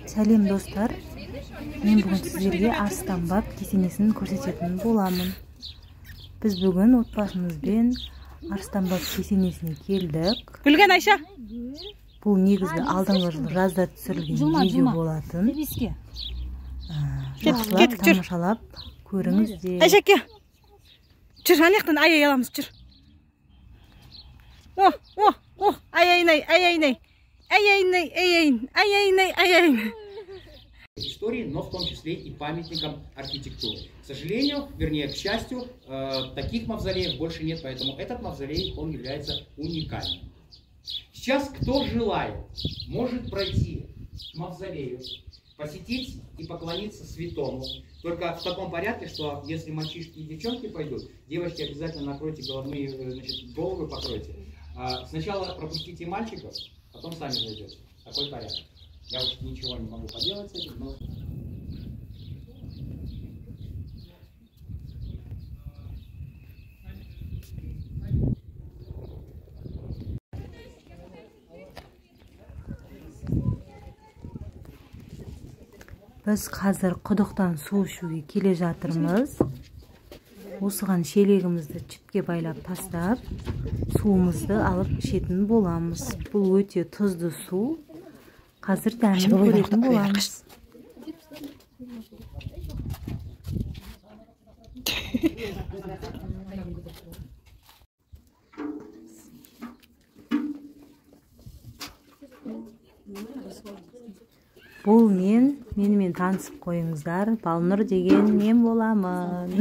Сәлем достар, мен бүгін сіздерге арыстан баб кесенесін көрсететін боламын. Біз бүгін отбасымызбен арыстан баб кесенесіне келдік. Гүлген Айша. Бұл негізі алдыңғы жыл жазда түсірілген видео болатын. Жақсылап тамашалап көріңіздер. Айша ке. Жүр, анаяқтан ай аламыз, жүр. Ай-яй-най. Истории, но в том числе и памятникам архитектуры. К сожалению, вернее, к счастью, таких мавзолеев больше нет, поэтому этот мавзолей, он является уникальным. Сейчас, кто желает, может пройти к мавзолею, посетить и поклониться святому. Только в таком порядке, что если мальчишки и девчонки пойдут, девочки обязательно накройте головные, головы покройте. Сначала пропустите мальчиков, потом сами зайдете. Такой порядок. Я уж ничего не могу поделать с этим, но... Біз қазір құдықтан су ішуге келе жатырмыз. Осыған шелегімізді жіпке байлап тастап, суымызды алып ішетін боламыз. Бұл өте тұзды су. Қазір дәмін көретін боламыз. Бұл менімен танысып қойыңыздар. Балнұр деген мен боламын.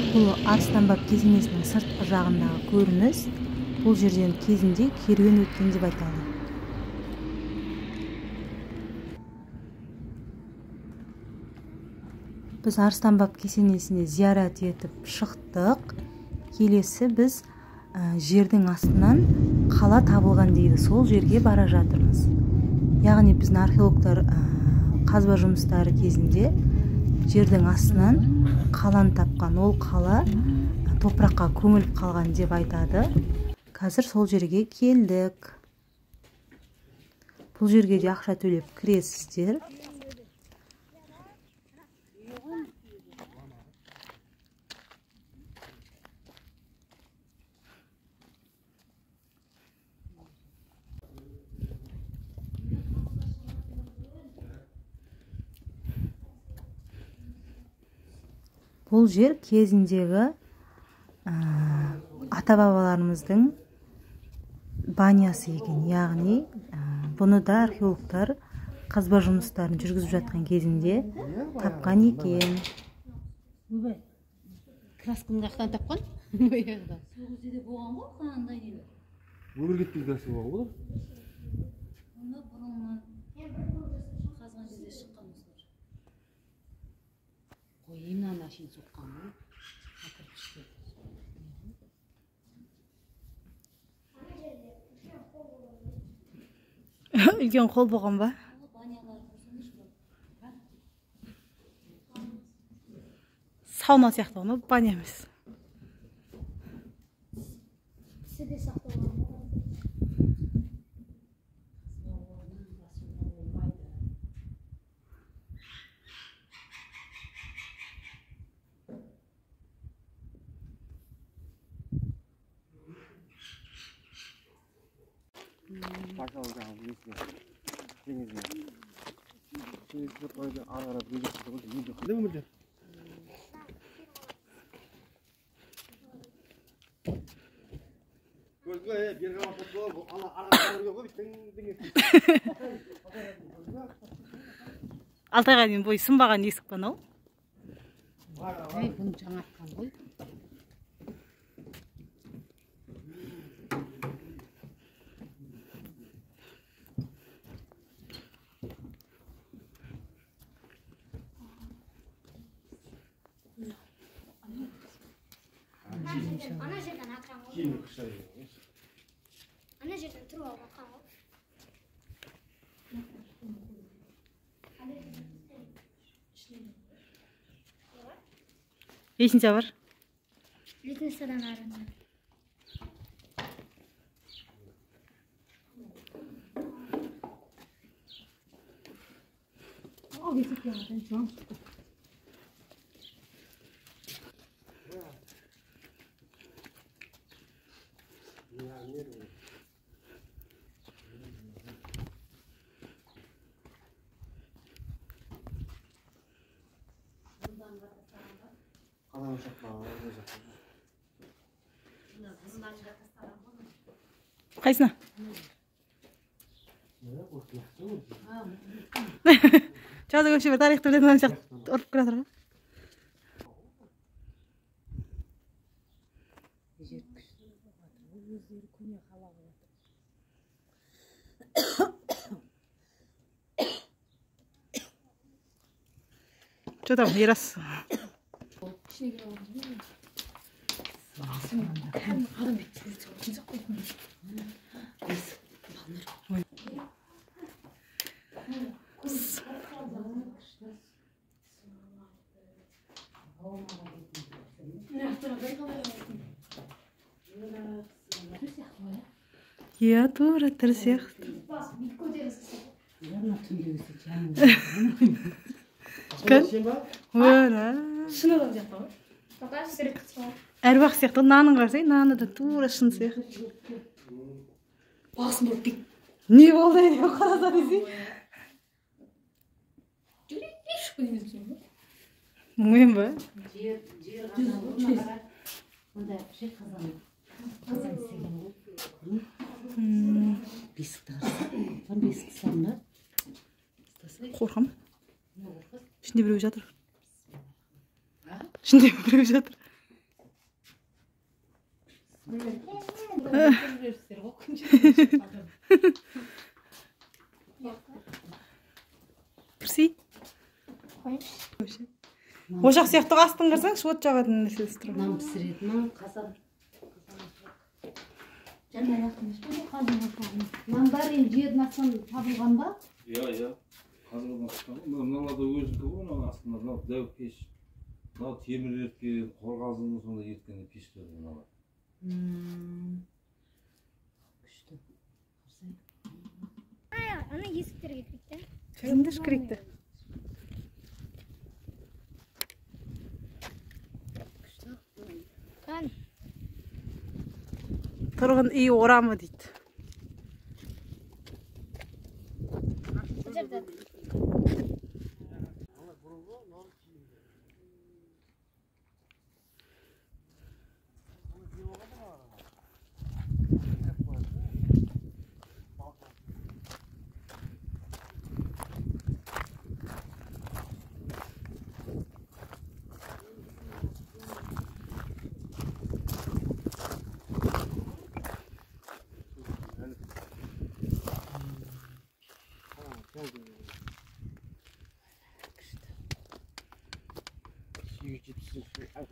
Бұл арыстан баб кесенесінің сыртқы жағындағы көрініс. Бұл жерден кезінде керуен өткен деп айтады. Біз арыстан баб кесенесіне зиярат етіп шықтық. Келесі біз жердің астынан қала табылған дейді, сол жерге бара жатырмыз. Яғни біздің археологтар қазба жұмыстары кезінде жердің астынан қаланы тапқан, ол қала топыраққа көміліп қалған деп айтады. Қазір сол жерге келдік. Бұл жерге де ақша төлеп кіресіздер. Бұл жер кезіндегі ата-бабаларымыздың банясы екен. Яғни, бұны да археологтар қазба жұмыстарын жүргізіп жатқан кезінде тапқан екен. Красканы қақтан тапқан? Сол кезде болған ғой, қандай дейді. Өмір кетпей краска болған ғой? Онда бұрыннан қазған кезде шыққан осылар. Қойымнан ашын соққан ғой. Үлкен қол болған ба? Сауна сияқты ғой, баня емес. Сізде сақталған. Алтайға дейін бой сынбаған есік пен ау. Бұны жаңартқан ғой. ана жерден акрам ғой. Киімді қышай. Ана жерден тұрып алып ақан ғой. Лестница бар. Лестницадан ары. О, бесік яғатын жоң. Қаланың жаққа, өз жаққа. Қайсына? Жазы көше бір тарихты білетін адам сияқты ұрып кіре жатыр ғой. Что там, Ерас? Я тура тірі сияқты. Шыныдан сияқты ғой. Покажи сурет қысқа. Әруақ сияқты, нанын қарсай, наны да тура шын сияқты. Басын бұрып кет. Не болды деп қараса десей? Жүрек шықпай кетсің ғой. Мұйым ба? Қорқам. Ішінде біреу жатыр. Ішінде біреу жатыр. Кірсей? Ошақ сияқты астын қырсаң, шот жағатын нәрсесі тұр. Нан пісіретін, қазан. Нан бар енді жердің астынан табылған ба? Иә. Қазірдің астынан. Мыналарда өзікі ғой, мынау астында. Мынау дәу пеш. Мынау темір еткен, қорғазының сонда еткен пештер мыналар. Күшті. Ана есіктерге кетті. Кімді шкіректі? Қан. Тұрғын үй орамы дейді. Жерде. Al